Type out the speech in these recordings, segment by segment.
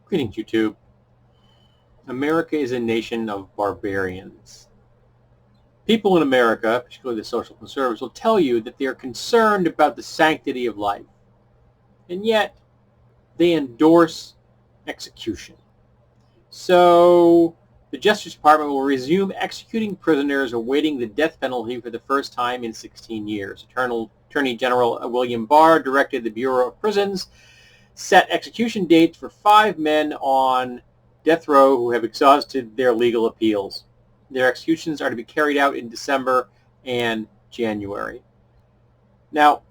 Greetings, YouTube. America is a nation of barbarians. People in America, particularly the social conservatives, will tell you that they are concerned about the sanctity of life, and yet they endorse execution. So the Justice Department will resume executing prisoners awaiting the death penalty for the first time in 16 years. Attorney General William Barr directed the Bureau of Prisons set execution dates for 5 men on death row who have exhausted their legal appeals. Their executions are to be carried out in December and January. Now,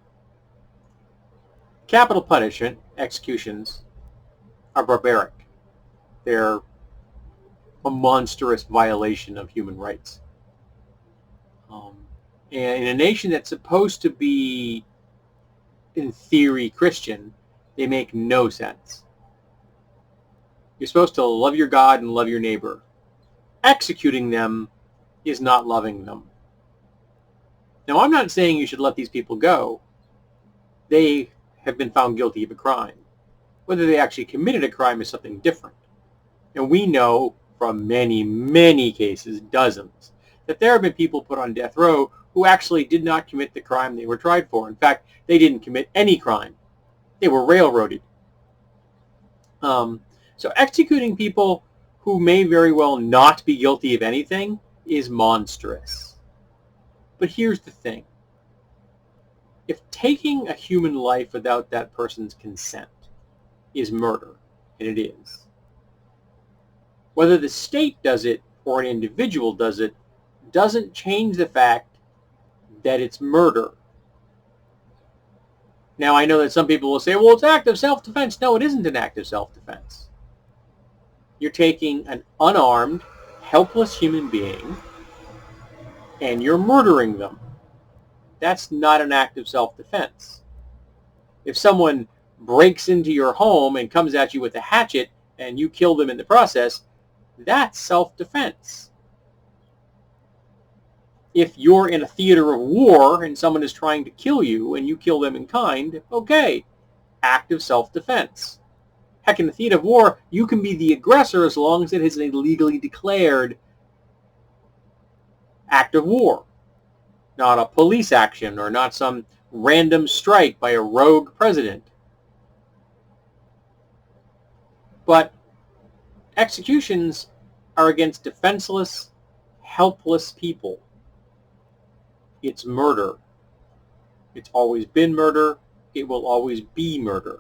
capital punishment, executions, are barbaric. They're a monstrous violation of human rights. And in a nation that's supposed to be, in theory, Christian, they make no sense. You're supposed to love your God and love your neighbor. Executing them is not loving them. Now, I'm not saying you should let these people go. They have been found guilty of a crime. Whether they actually committed a crime is something different. And we know from many, many cases, dozens, that there have been people put on death row who actually did not commit the crime they were tried for. In fact, they didn't commit any crime. They were railroaded. So executing people who may very well not be guilty of anything is monstrous. But here's the thing. If taking a human life without that person's consent is murder, and it is, whether the state does it or an individual does it doesn't change the fact that it's murder. Now, I know that some people will say, well, it's active self-defense. No, it isn't an act of self-defense. You're taking an unarmed, helpless human being and you're murdering them. That's not an act of self-defense. If someone breaks into your home and comes at you with a hatchet and you kill them in the process, that's self-defense. If you're in a theater of war and someone is trying to kill you and you kill them in kind, okay, act of self-defense. Heck, in a theater of war, you can be the aggressor as long as it is a legally declared act of war, not a police action or not some random strike by a rogue president. But executions are against defenseless, helpless people. It's murder. It's always been murder. It will always be murder.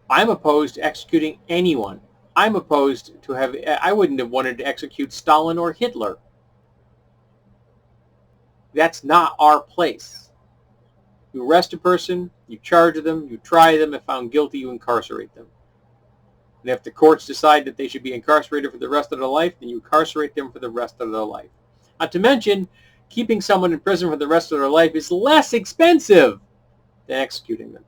I'm opposed to executing anyone. I'm opposed to I wouldn't have wanted to execute Stalin or Hitler. That's not our place. You arrest a person, you charge them, you try them, if found guilty, you incarcerate them. And if the courts decide that they should be incarcerated for the rest of their life, then you incarcerate them for the rest of their life. Not to mention, keeping someone in prison for the rest of their life is less expensive than executing them.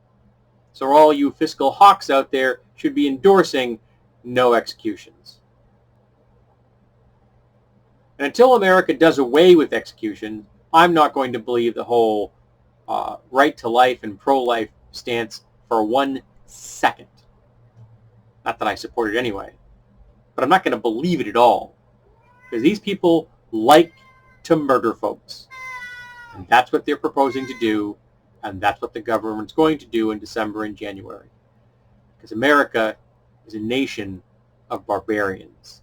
So all you fiscal hawks out there should be endorsing no executions. And until America does away with execution, I'm not going to believe the whole right to life and pro-life stance for 1 second. Not that I support it anyway. But I'm not going to believe it at all. Because these people like to murder folks. And that's what they're proposing to do. And that's what the government's going to do in December and January. Because America is a nation of barbarians.